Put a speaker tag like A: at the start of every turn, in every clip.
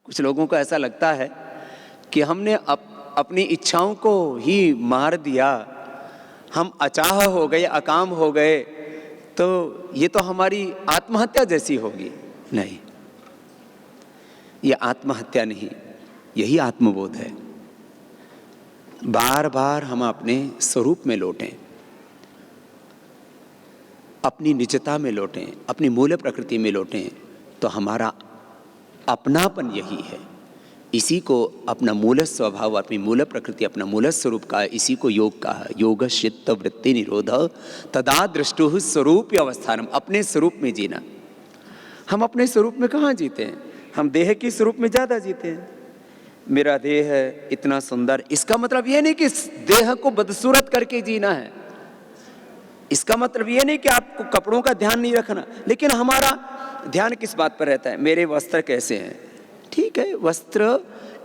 A: कुछ लोगों को ऐसा लगता है कि हमने अपनी इच्छाओं को ही मार दिया, हम अचाह हो गए, अकाम हो गए, तो ये तो हमारी आत्महत्या जैसी होगी। नहीं, ये आत्महत्या नहीं, यही आत्मबोध है। बार बार हम अपने स्वरूप में लौटें, अपनी निजता में लौटें, अपनी मूल प्रकृति में लौटें, तो हमारा अपनापन यही है। इसी को अपना मूल स्वभाव, अपनी मूल प्रकृति, अपना मूल स्वरूप का, इसी को योग कहा। योग चित्त वृत्ति निरोध तदा दृष्टुः स्वरूप अवस्थानम। अपने स्वरूप में जीना। हम अपने स्वरूप में कहाँ जीते हैं? हम देह के स्वरूप में ज्यादा जीते हैं। मेरा देह है इतना सुंदर, इसका मतलब यह नहीं कि देह को बदसूरत करके जीना है। इसका मतलब यह नहीं कि आपको कपड़ों का ध्यान नहीं रखना, लेकिन हमारा ध्यान किस बात पर रहता है? मेरे वस्त्र कैसे हैं? ठीक है, वस्त्र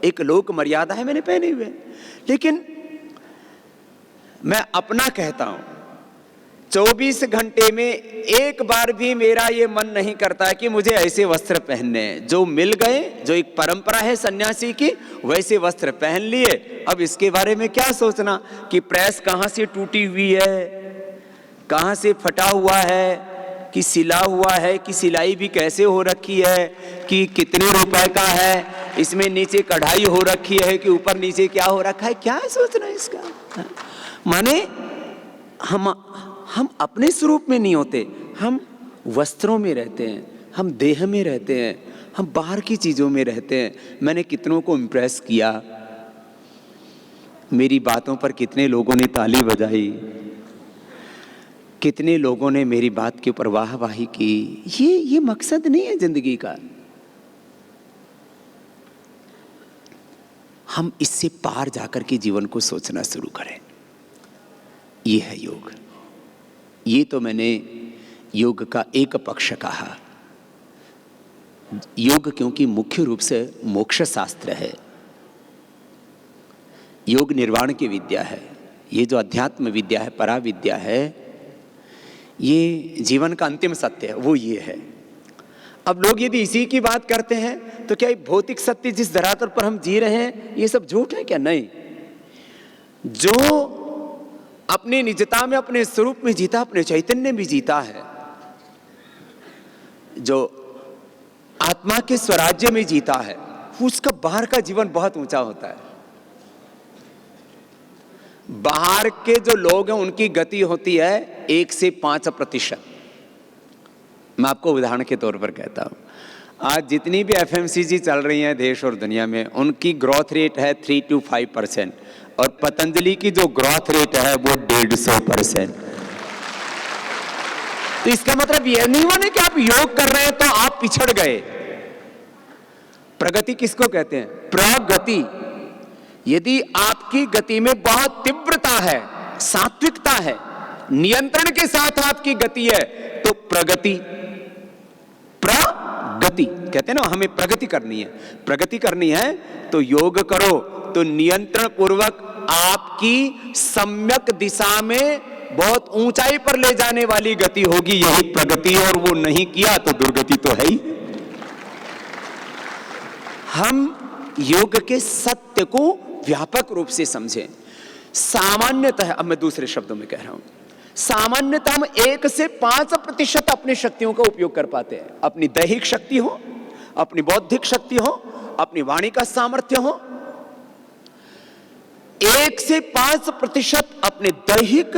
A: एक लोक मर्यादा है, मैंने पहने हुए, लेकिन मैं अपना कहता हूं 24 घंटे में एक बार भी मेरा ये मन नहीं करता कि मुझे ऐसे वस्त्र पहनने हैं। जो मिल गए, जो एक परंपरा है सन्यासी की, वैसे वस्त्र पहन लिए। अब इसके बारे में क्या सोचना कि प्रेस कहां से टूटी हुई है, कहां से फटा हुआ है, कि सिला हुआ है, कि सिलाई भी कैसे हो रखी है, कि कितने रुपए का है, इसमें नीचे कढ़ाई हो रखी है कि ऊपर नीचे क्या हो रखा है, क्या सोचना है इसका? माने हम अपने स्वरूप में नहीं होते, हम वस्त्रों में रहते हैं, हम देह में रहते हैं, हम बाहर की चीजों में रहते हैं। मैंने कितनों को इम्प्रेस किया, मेरी बातों पर कितने लोगों ने ताली बजाई, कितने लोगों ने मेरी बात के ऊपर वाहवाही की। ये मकसद नहीं है जिंदगी का। हम इससे पार जाकर के जीवन को सोचना शुरू करें। ये है योग। ये तो मैंने योग का एक पक्ष कहा। योग क्योंकि मुख्य रूप से मोक्ष शास्त्र है, योग निर्वाण की विद्या है। ये जो अध्यात्म विद्या है, परा विद्या है, ये जीवन का अंतिम सत्य है, वो ये है। अब लोग यदि इसी की बात करते हैं तो क्या ये भौतिक सत्य जिस धरातल पर हम जी रहे हैं ये सब झूठ है क्या? नहीं। जो अपनी निजता में, अपने स्वरूप में जीता, अपने चैतन्य में जीता है, जो आत्मा के स्वराज्य में जीता है, उसका बाहर का जीवन बहुत ऊंचा होता है। बाहर के जो लोग हैं उनकी गति होती है 1 से 5%। मैं आपको उदाहरण के तौर पर कहता हूं, आज जितनी भी FMCG चल रही हैं देश और दुनिया में, उनकी ग्रोथ रेट है 3 to 5%, और पतंजलि की जो ग्रोथ रेट है वो 150%। तो इसका मतलब यह नहीं होने कि आप योग कर रहे हैं तो आप पिछड़ गए। प्रगति किसको कहते हैं? प्रगति। यदि आपकी गति में बहुत तीव्रता है, सात्विकता है, नियंत्रण के साथ आपकी गति है, तो प्रगति। प्रगति कहते हैं ना, हमें प्रगति करनी है। प्रगति करनी है तो योग करो, तो नियंत्रण पूर्वक आपकी सम्यक दिशा में बहुत ऊंचाई पर ले जाने वाली गति होगी, यही प्रगति। और वो नहीं किया तो दुर्गति तो है ही। हम योग के सत्य को व्यापक रूप से समझें। सामान्यतः, अब मैं दूसरे शब्दों में कह रहा हूं, सामान्यतः हम 1 से 5% अपनी शक्तियों का उपयोग कर पाते हैं। अपनी दैहिक शक्ति हो, अपनी बौद्धिक शक्ति हो, अपनी वाणी का सामर्थ्य हो, 1 से 5% अपने दैहिक,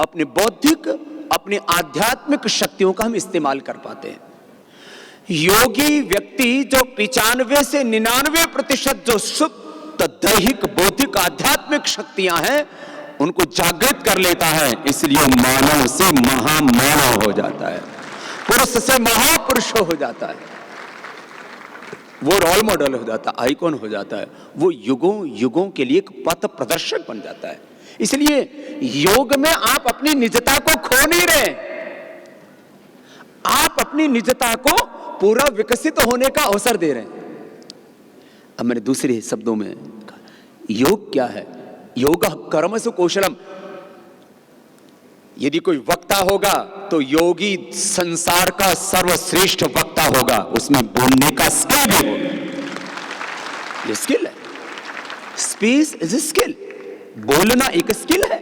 A: अपने बौद्धिक, अपनी आध्यात्मिक शक्तियों का हम इस्तेमाल कर पाते हैं। योगी व्यक्ति जो 95 से 99% जो शुद्ध दैहिक, बौद्धिक, आध्यात्मिक शक्तियां हैं उनको जागृत कर लेता है, इसलिए मानव से महामानव हो जाता है, पुरुष से महापुरुष हो जाता है, वो रोल मॉडल हो जाता है, आइकॉन हो जाता है, वो युगों युगों के लिए एक पथ प्रदर्शक बन जाता है। इसलिए योग में आप अपनी निजता को खो नहीं रहे, आप अपनी निजता को पूरा विकसित होने का अवसर दे रहे हैं। अब मैंने दूसरे शब्दों में कहा, योग क्या है? योग कर्मसु कौशलम। यदि कोई वक्ता होगा तो योगी संसार का सर्वश्रेष्ठ वक्ता होगा, उसमें बोलने का स्किल भी होगा। ये स्किल है, स्पीच इज स्किल, बोलना एक स्किल है।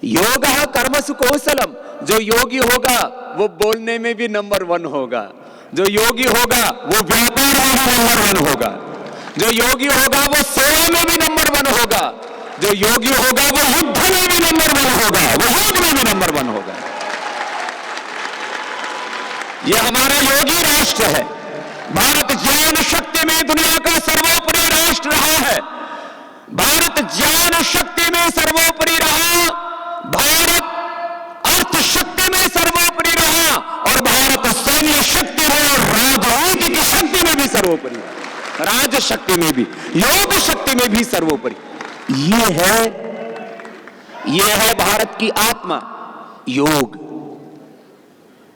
A: योग कर्मसु कौशलम, जो योगी होगा वो बोलने में भी नंबर 1 होगा, जो योगी होगा वो व्यापार में भी नंबर 1 होगा, जो योगी होगा वो सेवा में भी नंबर 1 होगा, जो योगी होगा वो युद्ध में भी नंबर 1 होगा, वो योग में भी नंबर 1 होगा। ये हमारा योगी राष्ट्र है। भारत ज्ञान शक्ति में दुनिया का सर्वोपरि राष्ट्र रहा है। भारत ज्ञान शक्ति में सर्वोपरि रहा, भारत अर्थ शक्ति में सर्वोपरि रहा, और भारत सैन्य शक्ति में और राजनीति की शक्ति में भी सर्वोपरि रहा, राज शक्ति में भी, योग शक्ति में भी सर्वोपरि। ये है भारत की आत्मा, योग।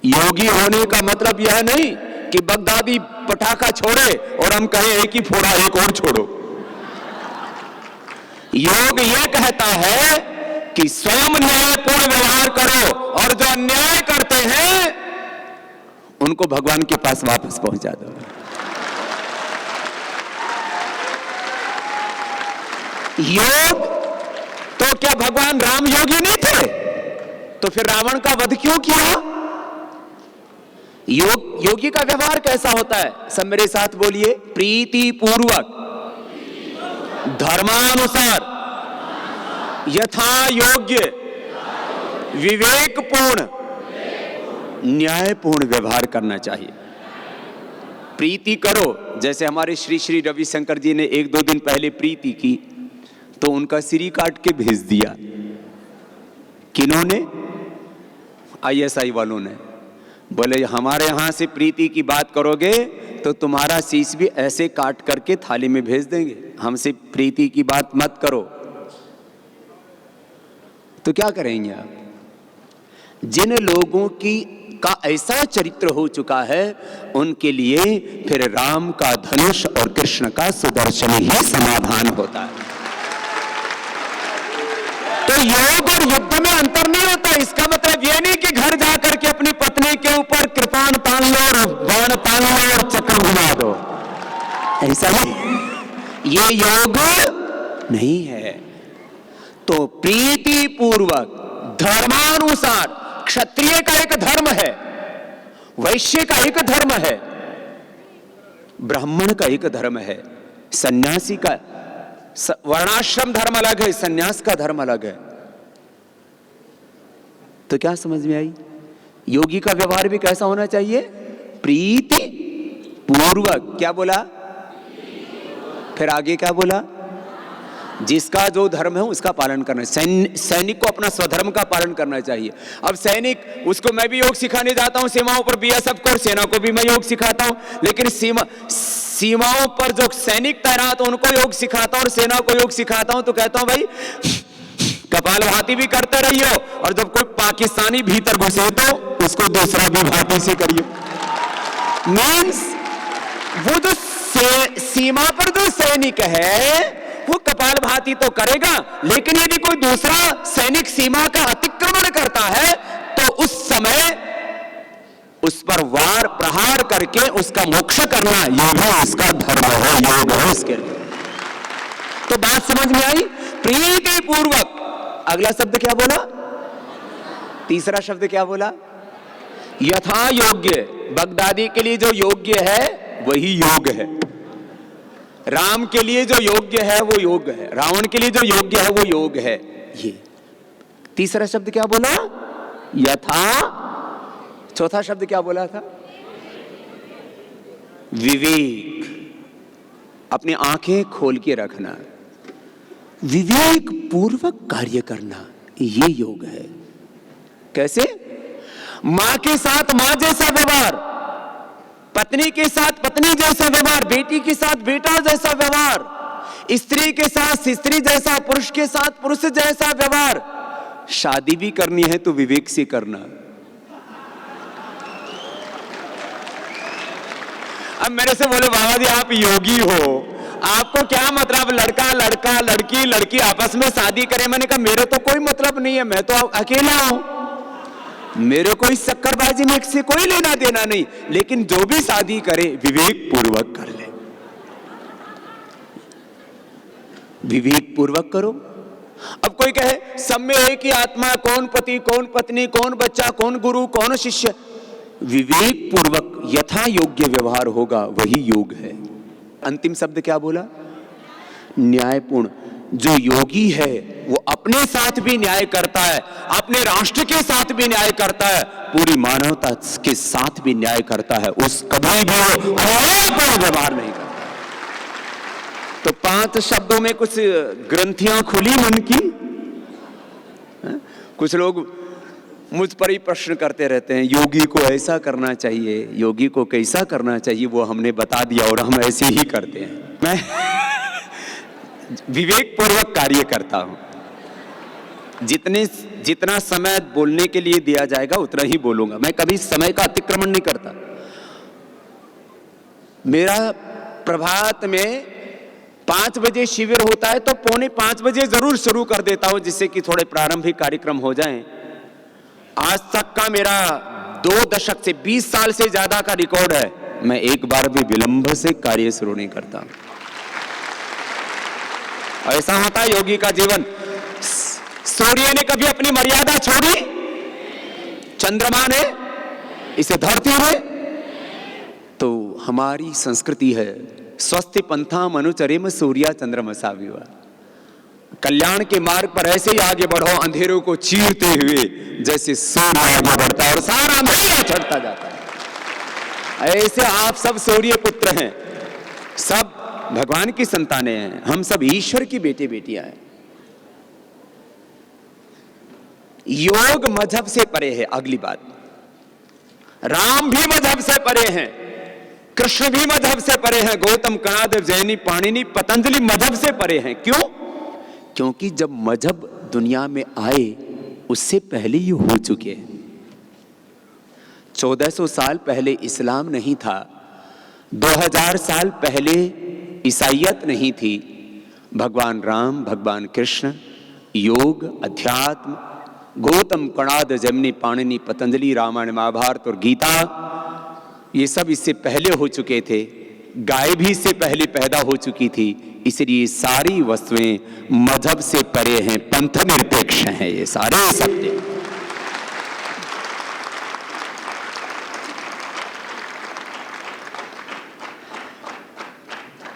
A: योगी होने का मतलब यह नहीं कि बगदादी पटाखा छोड़े और हम कहें एक ही फोड़ा एक और छोड़ो। योग यह कहता है कि स्वयं न्यायपूर्ण व्यवहार करो और जो अन्याय करते हैं उनको भगवान के पास वापस पहुंचा दो। योग तो क्या भगवान राम योगी नहीं थे? तो फिर रावण का वध क्यों किया? योगी का व्यवहार कैसा होता है? सब मेरे साथ बोलिए, प्रीति पूर्वक, धर्मानुसार, यथा योग्य, विवेकपूर्ण, न्यायपूर्ण व्यवहार करना चाहिए। प्रीति करो, जैसे हमारे श्री श्री रविशंकर जी ने 1-2 दिन पहले प्रीति की तो उनका सिरी काट के भेज दिया। किन्होंने? ISI वालों ने। बोले हमारे यहां से प्रीति की बात करोगे तो तुम्हारा शीश भी ऐसे काट करके थाली में भेज देंगे, हमसे प्रीति की बात मत करो। तो क्या करेंगे आप? जिन लोगों का ऐसा चरित्र हो चुका है उनके लिए फिर राम का धनुष और कृष्ण का सुदर्शन ही समाधान होता है। तो योग और युद्ध में अंतर नहीं होता। इसका मतलब यह नहीं कि घर जाकर के अपनी पत्नी के ऊपर कृपाण तान लो और बाण तान लो और चक्र घुमा दो, ऐसा नहीं, ये योग नहीं है। तो प्रीति पूर्वक, धर्मानुसार, क्षत्रिय का एक धर्म है, वैश्य का एक धर्म है, ब्राह्मण का एक धर्म है, सन्यासी का, वर्णाश्रम धर्म अलग है, सन्यास का धर्म अलग है। तो क्या समझ में आई? योगी का व्यवहार भी कैसा होना चाहिए? प्रीति पूर्वक। क्या बोला? फिर आगे क्या बोला? जिसका जो धर्म है उसका पालन करना। सैनिक को अपना स्वधर्म का पालन करना चाहिए। अब सैनिक, उसको मैं भी योग सिखाने जाता हूं सीमाओं पर, BSF को और सेना को भी मैं योग सिखाता हूं, लेकिन सीमाओं पर जो सैनिक तैनात हो उनको योग सिखाता हूं और सेना को योग सिखाता हूं, तो कहता हूं भाई कपालभाति भी करते रहिए, और जब कोई पाकिस्तानी भीतर घुसे तो उसको दूसरा भी भांति से करिए। मीन्स वो जो सीमा पर जो सैनिक है वो कपालभाति तो करेगा, लेकिन यदि कोई दूसरा सैनिक सीमा का अतिक्रमण करता है तो उस समय उस पर वार प्रहार करके उसका मोक्ष करना, ये भी उसका धर्म है, योग है उसके लिए। तो बात समझ में आई? प्रीति पूर्वक। अगला शब्द क्या बोला? तीसरा शब्द क्या बोला? यथा योग्य। बगदादी के लिए जो योग्य है वही योग है, राम के लिए जो योग्य है वो योग है, रावण के लिए जो योग्य है वो योग है। ये तीसरा शब्द क्या बोला? यथा। चौथा शब्द क्या बोला था? विवेक। अपनी आंखें खोल के रखना, विवेक पूर्वक कार्य करना, ये योग है। कैसे? मां के साथ मां जैसा व्यवहार, पत्नी के साथ पत्नी जैसा व्यवहार, बेटी के साथ बेटा जैसा व्यवहार, स्त्री के साथ स्त्री जैसा, पुरुष के साथ पुरुष जैसा व्यवहार। शादी भी करनी है तो विवेक से करना। अब मेरे से बोले बाबा जी आप योगी हो, आपको क्या मतलब, लड़का लड़का लड़की लड़की आपस में शादी करे? मैंने कहा मेरे तो कोई मतलब नहीं है, मैं तो अकेला हूं, मेरे को इस शक्करबाजी में से कोई लेना देना नहीं, लेकिन जो भी शादी करे विवेक पूर्वक कर ले, विवेक पूर्वक करो। अब कोई कहे सब में एक ही आत्मा, कौन पति कौन पत्नी कौन बच्चा कौन गुरु कौन शिष्य, विवेक पूर्वक यथा योग्य व्यवहार होगा वही योग है। अंतिम शब्द क्या बोला? न्यायपूर्ण। जो योगी है वो अपने साथ भी न्याय करता है, अपने राष्ट्र के साथ भी न्याय करता है, पूरी मानवता के साथ भी न्याय करता है, उस कभी भी वो अन्यायपूर्ण व्यवहार नहीं करता। तो 5 शब्दों में कुछ ग्रंथियां खुली मन की। कुछ लोग मुझ पर ही प्रश्न करते रहते हैं, योगी को ऐसा करना चाहिए, योगी को कैसा करना चाहिए, वो हमने बता दिया और हम ऐसे ही करते हैं। मैं विवेक पूर्वक कार्य करता हूं, जितना समय बोलने के लिए दिया जाएगा उतना ही बोलूंगा, मैं कभी समय का अतिक्रमण नहीं करता। मेरा प्रभात में 5 बजे शिविर होता है तो 4:45 बजे जरूर शुरू कर देता हूं, जिससे कि थोड़े प्रारंभिक कार्यक्रम हो जाएं। आज तक का मेरा 2 दशक से 20 साल से ज्यादा का रिकॉर्ड है, मैं एक बार भी विलंब से कार्य शुरू नहीं करता। ऐसा होता है योगी का जीवन। सूर्य ने कभी अपनी मर्यादा छोड़ी? चंद्रमा ने? इसे धरती ने? तो हमारी संस्कृति है स्वस्थ पंथा मनुचरेम सूर्या चंद्रमसा विवा। कल्याण के मार्ग पर ऐसे ही आगे बढ़ो, अंधेरों को चीरते हुए, जैसे सूर्य आगे बढ़ता है और सारा अंधेरा चढ़ता जाता है। ऐसे आप सब सूर्य पुत्र हैं, सब भगवान की संतानें हैं, हम सब ईश्वर की बेटे बेटियां हैं। योग मजहब से परे है। अगली बात, राम भी मजहब से परे हैं, कृष्ण भी मजहब से परे हैं, गौतम कणाद जैनी पाणिनि पतंजलि मजहब से परे हैं। क्यों? क्योंकि जब मजहब दुनिया में आए उससे पहले ही हो चुके हैं। 1400 साल पहले इस्लाम नहीं था, 2000 साल पहले ईसाईयत नहीं थी। भगवान राम, भगवान कृष्ण, योग, अध्यात्म, गौतम कणाद जैमिनी पाणिनि पतंजलि, रामायण महाभारत और गीता, ये सब इससे पहले हो चुके थे। गाय भी इससे पहले पैदा हो चुकी थी। इसलिए सारी वस्तुएं मजहब से परे हैं, पंथ निरपेक्ष हैं, ये सारे सत्य।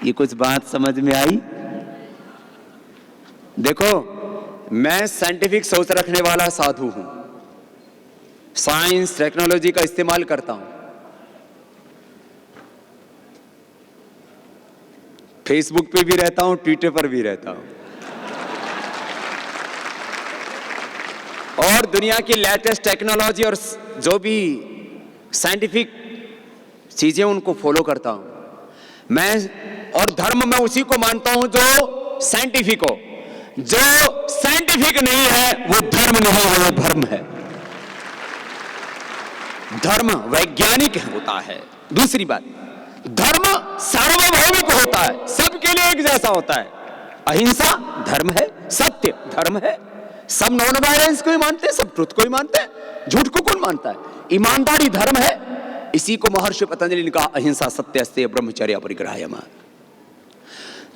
A: ये कुछ बात समझ में आई? देखो, मैं साइंटिफिक सोच रखने वाला साधु हूं, साइंस टेक्नोलॉजी का इस्तेमाल करता हूं। फेसबुक पे भी रहता हूं, ट्विटर पर भी रहता हूं, और दुनिया की लेटेस्ट टेक्नोलॉजी और जो भी साइंटिफिक चीजें उनको फॉलो करता हूं मैं। और धर्म मैं उसी को मानता हूं जो साइंटिफिक हो। जो साइंटिफिक नहीं है वो धर्म नहीं है, वो भ्रम है। धर्म वैज्ञानिक होता है। दूसरी बात, धर्म सार्वभौमिक होता है, सबके लिए एक जैसा होता है। अहिंसा धर्म है, सत्य धर्म है। सब नॉन वायलेंस को ही मानते हैं, सब ट्रुथ को ही मानते हैं, झूठ को कौन मानता है? ईमानदारी धर्म है। इसी को महर्षि पतंजलि ने कहा, अहिंसा सत्यस्तेय ब्रह्मचर्य परिग्रहाय।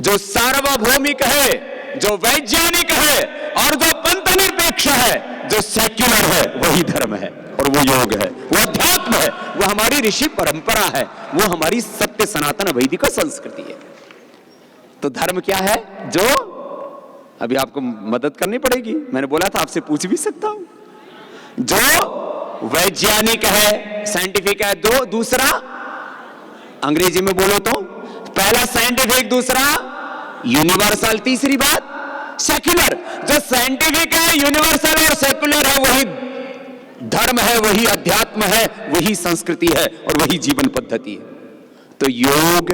A: जो सार्वभौमिक है, जो वैज्ञानिक है और जो पंथ निरपेक्ष है, जो सेक्युलर है, वही धर्म है और वो योग है, वो अध्यात्म है, वो हमारी ऋषि परंपरा है, वो हमारी सत्य सनातन वैदिक संस्कृति है। तो धर्म क्या है? जो अभी आपको मदद करनी पड़ेगी, मैंने बोला था आपसे पूछ भी सकता हूं। जो वैज्ञानिक है, साइंटिफिक है, दो। दूसरा अंग्रेजी में बोलो तो, पहला साइंटिफिक, दूसरा यूनिवर्सल। तीसरी बात सेक्युलर। जो साइंटिफिक है, यूनिवर्सल और सेक्युलर है, वही धर्म है, वही अध्यात्म है, वही संस्कृति है और वही जीवन पद्धति है। तो योग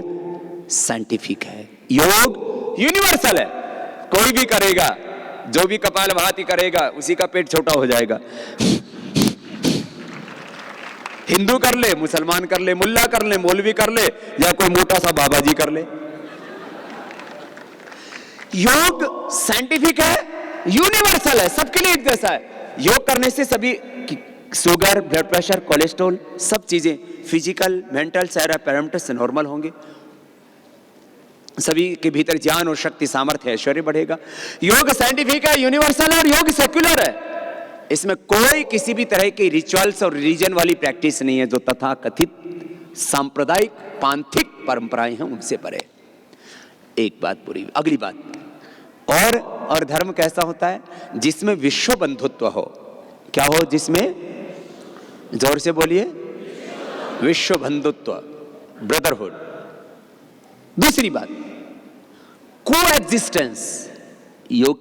A: साइंटिफिक है, योग यूनिवर्सल है। कोई भी करेगा, जो भी कपालभाति करेगा उसी का पेट छोटा हो जाएगा। हिंदू कर ले, मुसलमान कर ले, मुल्ला कर ले, मौलवी कर ले, या कोई मोटा सा बाबा जी कर ले, योग साइंटिफिक है, यूनिवर्सल है, सबके लिए एक जैसा है। योग करने से सभी शुगर, ब्लड प्रेशर, कोलेस्ट्रॉल, सब चीजें फिजिकल, मेंटल, सारे पैरामीटर्स नॉर्मल होंगे। सभी के भीतर ज्ञान और शक्ति, सामर्थ्य, ऐश्वर्य बढ़ेगा। योग साइंटिफिक है, यूनिवर्सल है और योग सेक्युलर है। इसमें कोई किसी भी तरह की रिचुअल्स और रिलीजन वाली प्रैक्टिस नहीं है जो तथा कथित सांप्रदायिक पांथिक परंपराएं हैं उनसे परे। एक बात पूरी। अगली बात, और धर्म कैसा होता है? जिसमें विश्व बंधुत्व हो। क्या हो? जिसमें, जोर से बोलिए, विश्व बंधुत्व, ब्रदरहुड। दूसरी बात, को एग्जिस्टेंस। योग,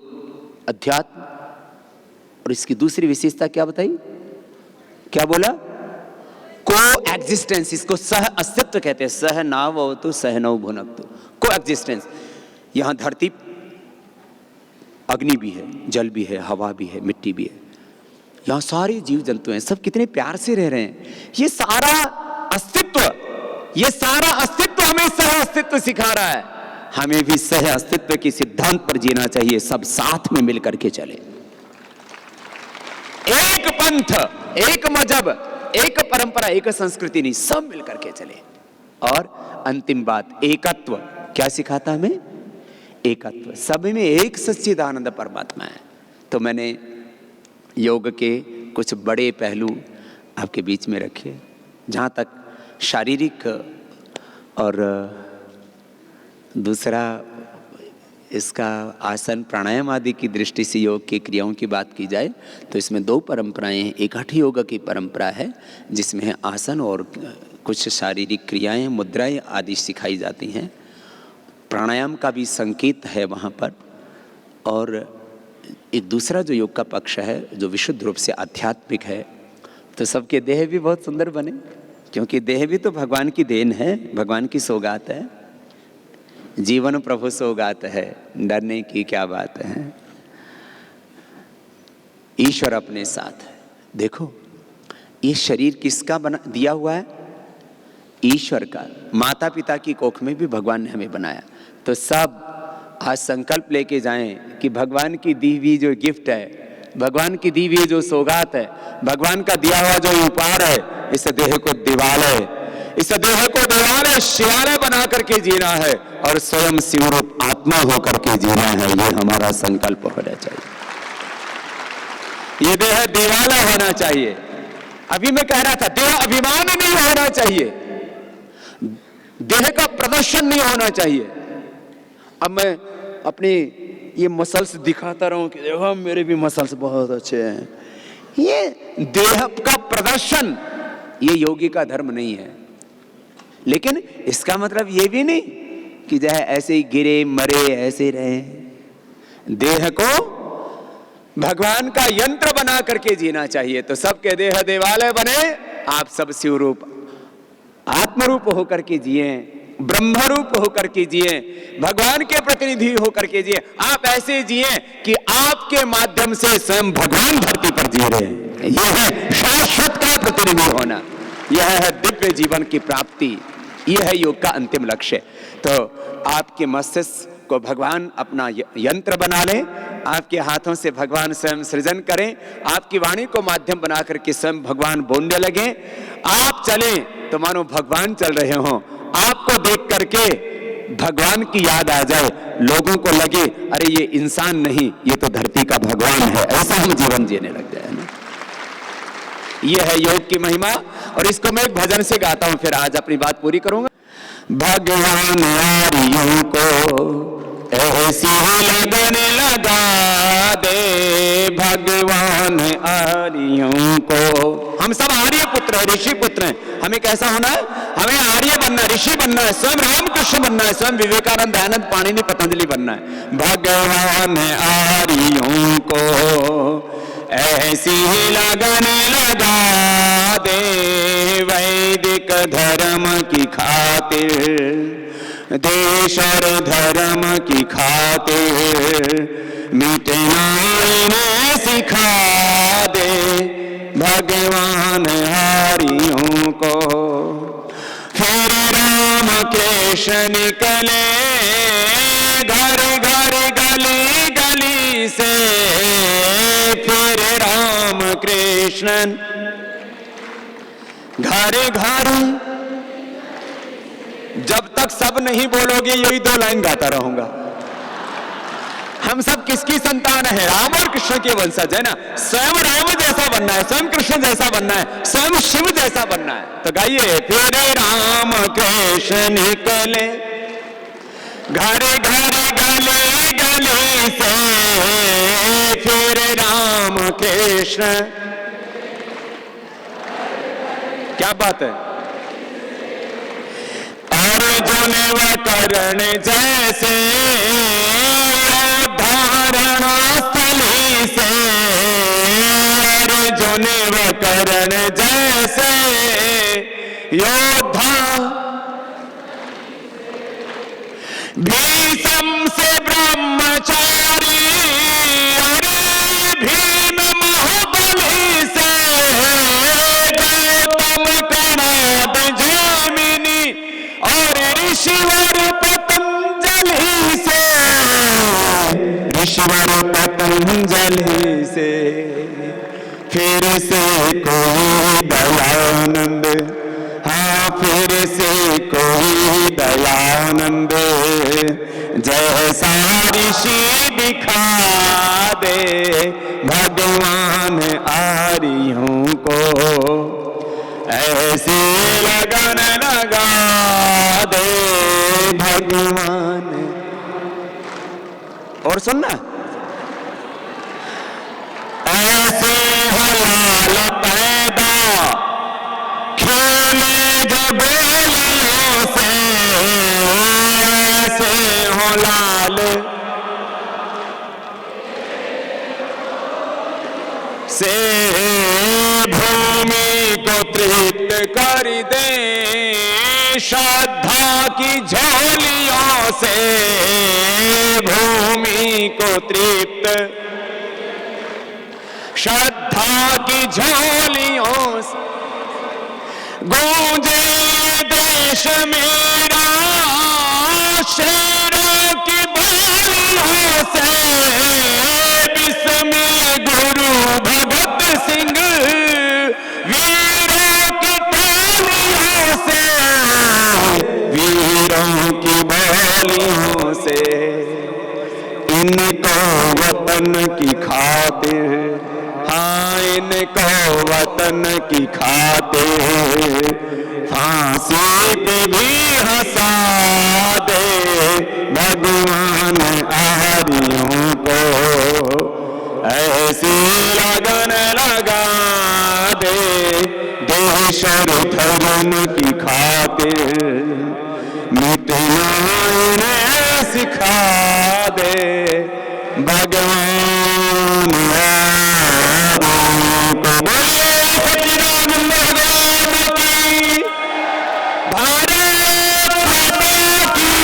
A: अध्यात्म, और इसकी दूसरी विशेषता क्या बताई? क्या बोला? को एग्जिस्टेंस। इसको सह अस्तित्व कहते हैं। सह नावतु सह नौ भुनक्तु, को एग्जिस्टेंस। यहां धरती, अग्नि भी है, जल भी है, हवा भी है, मिट्टी भी है। यहां सारे जीव जंतु हैं, सब कितने प्यार से रह रहे हैं। ये सारा अस्तित्व हमें सह अस्तित्व सिखा रहा है। हमें भी सह अस्तित्व के सिद्धांत पर जीना चाहिए। सब साथ में मिलकर के चले, एक पंथ, एक मजहब, एक परंपरा, एक संस्कृति नहीं, सब मिलकर के चले। और अंतिम बात, एकत्व। क्या सिखाता हमें? एकत्व। सब में एक सच्चिदानंद परमात्मा है। तो मैंने योग के कुछ बड़े पहलू आपके बीच में रखे। जहाँ तक शारीरिक और दूसरा इसका आसन प्राणायाम आदि की दृष्टि से योग की क्रियाओं की बात की जाए तो इसमें दो परंपराएं हैं। एक हठ योग की परंपरा है जिसमें आसन और कुछ शारीरिक क्रियाएं, मुद्राएं आदि सिखाई जाती हैं। प्राणायाम का भी संकेत है वहाँ पर। और एक दूसरा जो योग का पक्ष है जो विशुद्ध रूप से आध्यात्मिक है। तो सबके देह भी बहुत सुंदर बने, क्योंकि देह भी तो भगवान की देन है, भगवान की सौगात है। जीवन प्रभु सौगात है, डरने की क्या बात है। ईश्वर अपने साथ है। देखो ये शरीर किसका बना दिया हुआ है? ईश्वर का। माता पिता की कोख में भी भगवान ने हमें बनाया। तो सब आज संकल्प लेके जाएं कि भगवान की दी हुई जो गिफ्ट है, भगवान की दी हुई जो सौगात है, भगवान का दिया हुआ जो उपहार है, इस देह को दिवालय, इस देह को दिवालय शिवालय बना करके जीना है और स्वयं शिवरूप आत्मा होकर के जीना है। ये हमारा संकल्प होना चाहिए। ये देह दिवालय होना चाहिए। अभी मैं कह रहा था देह अभिमान नहीं होना चाहिए, देह का प्रदर्शन नहीं होना चाहिए। अब मैं अपनी ये मसल्स दिखाता रहूं कि देखो मेरे भी मसल्स बहुत अच्छे हैं, ये देह का प्रदर्शन ये योगी का धर्म नहीं है। लेकिन इसका मतलब ये भी नहीं कि जैसे ऐसे ही गिरे मरे ऐसे रहे। देह को भगवान का यंत्र बना करके जीना चाहिए। तो सबके देह देवालय बने, आप सब शिवरूप आत्मरूप होकर के जिए, ब्रह्मरूप होकर के जिए, भगवान के प्रतिनिधि होकर के जिए। आप ऐसे जिए कि आपके माध्यम से स्वयं भगवान धरती पर जी रहे हैं। यह है शाश्वत का प्रतिनिधि होना, यह है दिव्य जीवन की प्राप्ति, यह है योग का अंतिम लक्ष्य। तो आपके मस्तिष्क को भगवान अपना यंत्र बना लें, आपके हाथों से भगवान स्वयं सृजन करें, आपकी वाणी को माध्यम बना करके स्वयं भगवान बोलने लगे। आप चलें तो मानो भगवान चल रहे हों, आपको देख करके भगवान की याद आ जाए, लोगों को लगे अरे ये इंसान नहीं, ये तो धरती का भगवान है। ऐसा हम जीवन जीने लग जाए ना। ये है योग की महिमा। और इसको मैं एक भजन से गाता हूं, फिर आज अपनी बात पूरी करूंगा। भगवान आर्यों को ऐसी लगन लगा दे, भगवान आर्यों को। हम सब आर्य पुत्र हैं, ऋषि पुत्र हैं। हमें कैसा होना है? हमें आर्य बनना है, ऋषि बनना है, स्वयं रामकृष्ण बनना है, स्वयं विवेकानंद, दयानंद, पाणिनि, पतंजलि बनना है। भगवान आर्यों को ऐसी लगन लगा दे, वैदिक धर्म की खातिर, देश और धर्म की खातिर, मिटना इन्हें सिखा दे, भगवान हरियों को। फिर राम कृष्ण निकले घर घर घर कृष्ण। घरे घरे, जब तक सब नहीं बोलोगे यही 2 लाइन गाता रहूंगा। हम सब किसकी संतान है? राम और कृष्ण के वंशज है ना। स्वयं राम जैसा बनना है, स्वयं कृष्ण जैसा बनना है, स्वयं शिव जैसा बनना है। तो गाइए, फिर राम कृष्ण निकले घरे घरे गले गले से, फिर राम कृष्ण। क्या बात है। अर्जुन व कर्ण जैसे धारणा स्थली से, अर्जुन व कर्ण जैसे योद्धा, भीषम से ब्रह्मचारी, अरे भीम महाबली से, गौतम कणाद जैमिनी और ऋषिवर पतंजलि से, ऋषिवर पतंजलि से, फिर से कोई दयानंद, हाँ फिर से कोई दयानंद, जैसा ऋषि दिखा दे भगवान आर्यों को, ऐसे लगन लगा दे भगवान। और सुनना, ऐसे हलाल पैदा खेले जो गोलियों से, ऐसे हो लाल से भूमि को तृप्त कर दे, श्रद्धा की झोलियों से भूमि को तृप्त, श्रद्धा की झोलियों से गूंजे देश मेरा, शेरों की बोलियों से, बिस्मिल गुरु भगत सिंह वीरों की टोलियों से, वीरों की बोलियों से, इनको वतन की खातिर, हाँ इनको वतन की खातिर, फांसी पे भी हंसा दे भगवान आर्यों को, ऐसी लगन लगा दे देश और धर्म की खातिर, मिटना इन्हें सिखा दे भगवान आर्यों को। बोलिए सच्चिदानंद भगवान की, भारत माता की,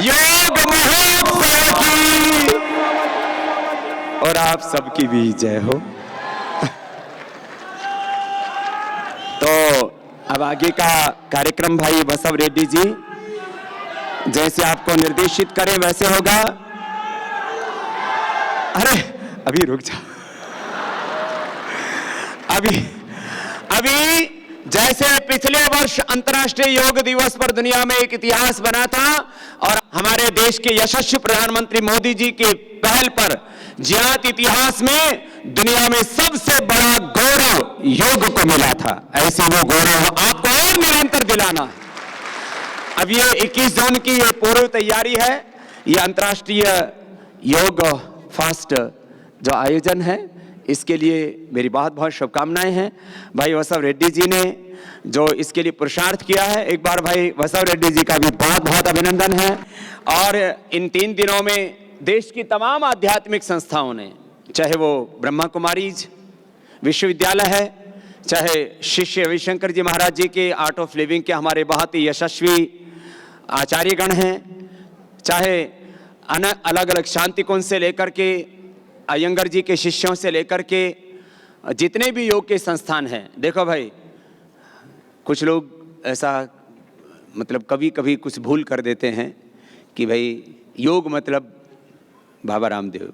A: योग महोत्सव की, और आप सबकी भी जय हो। तो अब आगे का कार्यक्रम भाई बसव रेड्डी जी जैसे आपको निर्देशित करें वैसे होगा। अरे अभी रुक जाओ, अभी जैसे पिछले वर्ष अंतर्राष्ट्रीय योग दिवस पर दुनिया में एक इतिहास बना था और हमारे देश के यशस्वी प्रधानमंत्री मोदी जी के पहल पर ज्ञात इतिहास में दुनिया में सबसे बड़ा गौरव योग को मिला था, ऐसे वो गौरव आपको और निरंतर दिलाना है। अब ये 21 जून की ये पूर्व तैयारी है, ये अंतर्राष्ट्रीय योग फास्ट जो आयोजन है, इसके लिए मेरी बहुत बहुत शुभकामनाएं हैं। भाई बसव रेड्डी जी ने जो इसके लिए पुरुषार्थ किया है, एक बार भाई बसव रेड्डी जी का भी बहुत बहुत अभिनंदन है। और इन 3 दिनों में देश की तमाम आध्यात्मिक संस्थाओं ने, चाहे वो ब्रह्मा कुमारीज विश्वविद्यालय है, चाहे शिष्य रविशंकर जी महाराज जी के आर्ट ऑफ लिविंग के हमारे बहुत ही यशस्वी आचार्यगण हैं, चाहे अलग अलग शांति कुंज से लेकर के अयंगर जी के शिष्यों से लेकर के जितने भी योग के संस्थान हैं। देखो भाई, कुछ लोग ऐसा मतलब कभी कभी कुछ भूल कर देते हैं कि भाई योग मतलब बाबा रामदेव,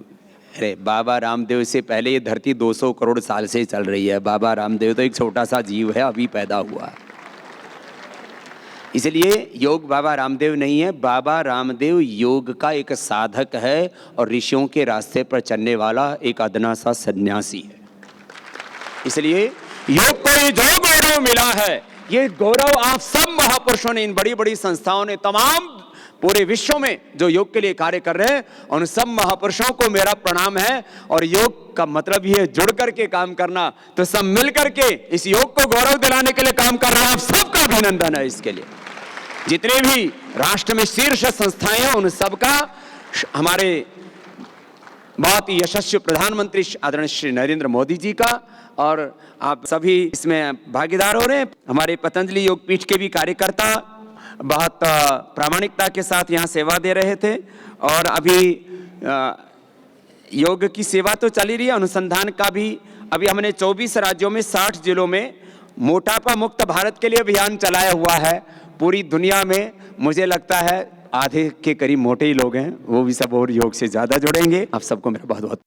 A: अरे बाबा रामदेव से पहले ये धरती 200 करोड़ साल से चल रही है। बाबा रामदेव तो एक छोटा सा जीव है, अभी पैदा हुआ है। इसलिए योग बाबा रामदेव नहीं है, बाबा रामदेव योग का एक साधक है और ऋषियों के रास्ते पर चलने वाला एक अदना सा सन्यासी है। इसलिए योग को ये जो गौरव मिला है, ये गौरव आप सब महापुरुषों ने, इन बड़ी बड़ी संस्थाओं ने, तमाम पूरे विश्व में जो योग के लिए कार्य कर रहे हैं, उन सब महापुरुषों को मेरा प्रणाम है। और योग का मतलब ये जुड़ करके काम करना, तो सब मिल करके इस योग को गौरव दिलाने के लिए काम कर रहे हैं। आप सबका अभिनंदन है इसके लिए। जितने भी राष्ट्र में शीर्ष संस्थाएं हैं, उन सबका, हमारे बहुत ही यशस्वी प्रधानमंत्री आदरणीय श्री नरेंद्र मोदी जी का, और आप सभी इसमें भागीदार हो रहे हैं। हमारे पतंजलि योग पीठ के भी कार्यकर्ता बहुत प्रामाणिकता के साथ यहाँ सेवा दे रहे थे। और अभी योग की सेवा तो चली रही है, अनुसंधान का भी। अभी हमने 24 राज्यों में 60 जिलों में मोटापा मुक्त भारत के लिए अभियान चलाया हुआ है। पूरी दुनिया में मुझे लगता है आधे के करीब मोटे ही लोग हैं, वो भी सब और योग से ज़्यादा जुड़ेंगे। आप सबको मेरा बहुत बहुत